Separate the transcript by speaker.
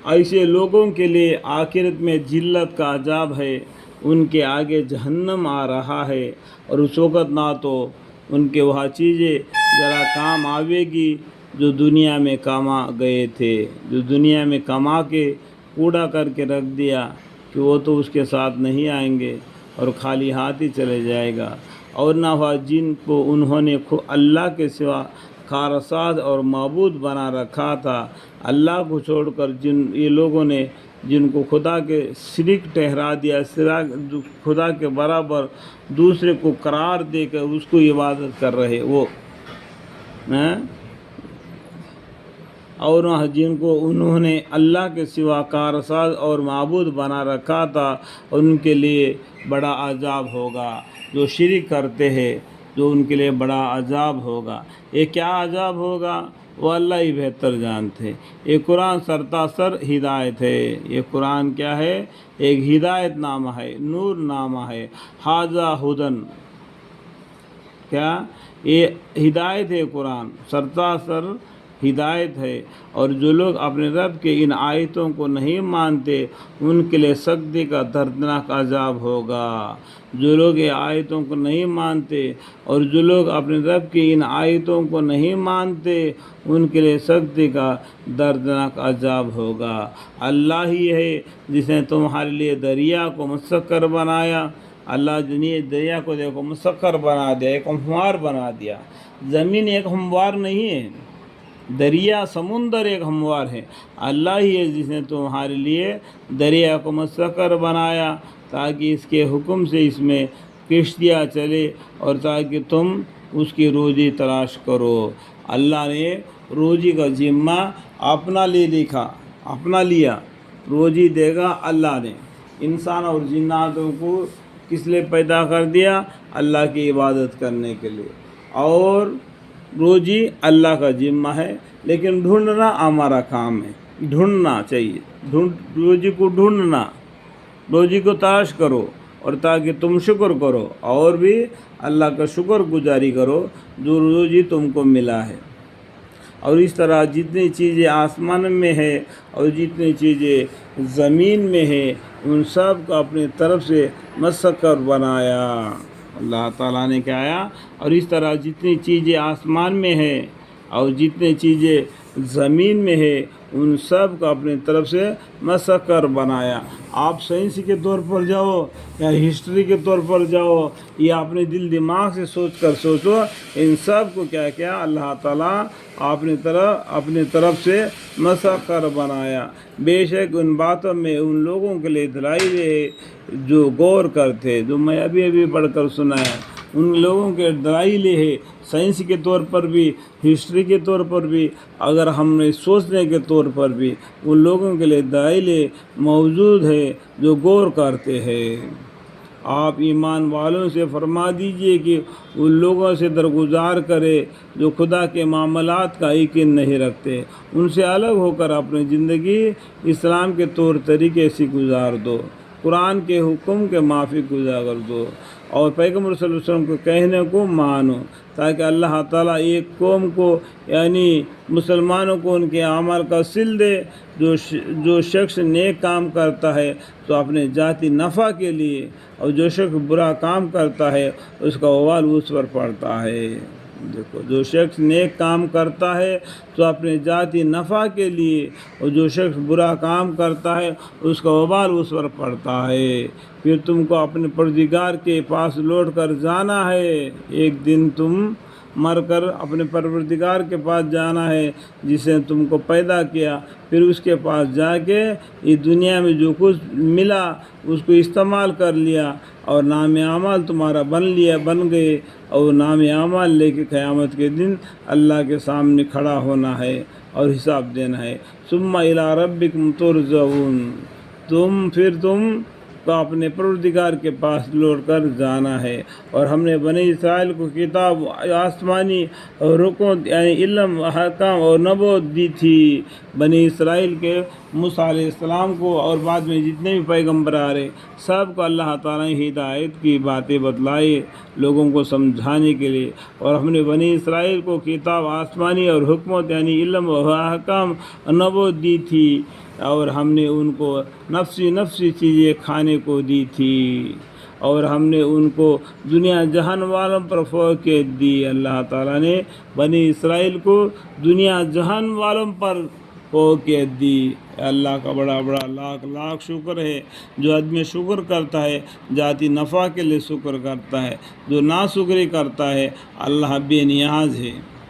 Speaker 1: ایسے لوگوں کے لیے آخرت میں ذلت کا عذاب ہے، ان کے آگے جہنم آ رہا ہے، اور اس وقت نہ تو ان کے وہاں چیزیں ذرا کام آوے گی جو دنیا میں کما گئے تھے، جو دنیا میں کما کے کوڑا کر کے رکھ دیا کہ وہ تو اس کے ساتھ نہیں آئیں گے اور خالی ہاتھ ہی چلے جائے گا، اور نہ ہوا جن کو انہوں نے اللہ کے سوا کارساز اور معبود بنا رکھا تھا، اللہ کو چھوڑ کر یہ لوگوں نے جن کو خدا کے شریک ٹھہرا دیا، خدا کے برابر دوسرے کو قرار دے کر اس کو عبادت کر رہے وہ، اور جن کو انہوں نے اللہ کے سوا کارساز اور معبود بنا رکھا تھا، ان کے لیے بڑا عذاب ہوگا جو شرک کرتے ہیں، جو ان کے لیے بڑا عذاب ہوگا۔ یہ کیا عذاب ہوگا وہ اللہ ہی بہتر جانتے ہیں۔ یہ قرآن سرتاسر ہدایت ہے، یہ قرآن کیا ہے؟ ایک ہدایت نامہ ہے، نور نامہ ہے، ھذا ھدی، کیا یہ ہدایت ہے؟ قرآن سرتاسر ہدایت ہے، اور جو لوگ اپنے رب کے ان آیتوں کو نہیں مانتے ان کے لیے سختی کا دردناک عذاب ہوگا۔ جو لوگ یہ آیتوں کو نہیں مانتے اور جو لوگ اپنے رب کی ان آیتوں کو نہیں مانتے ان کے لیے سختی کا دردناک عذاب ہوگا۔ اللہ ہی ہے جس نے تمہارے لیے دریا کو مسخر بنایا، اللہ نے دریا کو دیکھو مسخر بنا دیا، ایک ہموار بنا دیا۔ زمین ایک ہموار نہیں ہے، دریا سمندر ایک ہموار ہے۔ اللہ ہی ہے جس نے تمہارے لیے دریا کو مسخر بنایا تاکہ اس کے حکم سے اس میں کشتیاں چلے اور تاکہ تم اس کی روزی تلاش کرو۔ اللہ نے روزی کا ذمہ اپنا لیا، روزی دے گا اللہ نے۔ انسان اور جناتوں کو کس لیے پیدا کر دیا؟ اللہ کی عبادت کرنے کے لیے، اور روزی اللہ کا ذمہ ہے، لیکن ڈھونڈنا ہمارا کام ہے۔ ڈھونڈنا چاہیے، روزی کو ڈھونڈنا، روزی کو تلاش کرو، اور تاکہ تم شکر کرو اور بھی اللہ کا شکر گزاری کرو جو روزی تم کو ملا ہے۔ اور اس طرح جتنی چیزیں آسمان میں ہے اور جتنی چیزیں زمین میں ہے ان سب کو اپنی طرف سے مسخر بنایا۔ اللہ تعالیٰ نے کہا، اور اس طرح جتنی چیزیں آسمان میں ہے اور جتنی چیزیں زمین میں ہے ان سب کو اپنی طرف سے مسخر بنایا۔ آپ سائنس کے طور پر جاؤ یا ہسٹری کے طور پر جاؤ یا اپنے دل دماغ سے سوچو، ان سب کو کیا کیا اللہ تعالیٰ اپنی طرف سے مسخر بنایا۔ بے شک ان باتوں میں ان لوگوں کے لیے دلائل ہے جو غور کرتے، جو میں ابھی پڑھ کر سنایا، ان لوگوں کے دلائل ہے، سائنس کے طور پر بھی، ہسٹری کے طور پر بھی، اگر ہم نے سوچنے کے طور پر بھی ان لوگوں کے لیے دلائل موجود ہے جو غور کرتے ہیں۔ آپ ایمان والوں سے فرما دیجئے کہ ان لوگوں سے درگزار کرے جو خدا کے معاملات کا یقین نہیں رکھتے، ان سے الگ ہو کر اپنی زندگی اسلام کے طور طریقے سے گزار دو، قرآن کے حکم کے مافک گزار دو، اور پیغمبر صلی اللہ علیہ وسلم کو کہنے کو مانو، تاکہ اللہ تعالیٰ ایک قوم کو یعنی مسلمانوں کو ان کے اعمال کا سل دے۔ جو شخص نیک کام کرتا ہے تو اپنے ذاتی نفع کے لیے، اور جو شخص برا کام کرتا ہے اس کا وبال اس پر پڑتا ہے۔ دیکھو، جو شخص نیک کام کرتا ہے تو اپنے ذاتی نفع کے لیے، اور جو شخص برا کام کرتا ہے اس کا وبال اس پر پڑتا ہے۔ پھر تم کو اپنے پروردگار کے پاس لوٹ کر جانا ہے، ایک دن تم مر کر اپنے پروردگار کے پاس جانا ہے جس نے تم کو پیدا کیا، پھر اس کے پاس جا کے اس دنیا میں جو کچھ ملا اس کو استعمال کر لیا، اور نام اعمال تمہارا بن گئے، اور نام اعمال لے کے قیامت کے دن اللہ کے سامنے کھڑا ہونا ہے اور حساب دینا ہے۔ ثم الی ربکم ترجعون، پھر تم کو اپنے پروردگار کے پاس لوٹ کر جانا ہے۔ اور ہم نے بنی اسرائیل کو کتاب آسمانی اور رکن یعنی علم، احکام اور نبوت دی تھی۔ بنی اسرائیل کے موسیٰ علیہ السلام کو اور بعد میں جتنے بھی پیغمبر آ رہے سب کو اللہ تعالیٰ نے ہدایت کی باتیں بتلائی لوگوں کو سمجھانے کے لیے، اور ہم نے بنی اسرائیل کو کتاب آسمانی اور حکمت یعنی علم و احکام نبوت دی تھی، اور ہم نے ان کو نفسی چیزیں کھانے کو دی تھی، اور ہم نے ان کو دنیا جہان والوں پر فوقیت دی۔ اللہ تعالیٰ نے بنی اسرائیل کو دنیا جہان والوں پر فوقیت دی۔ اللہ کا بڑا بڑا لاکھ لاکھ شکر ہے۔ جو آدمی شکر کرتا ہے ذاتی نفع کے لیے شکر کرتا ہے، جو ناشکری کرتا ہے اللہ بے نیاز ہے۔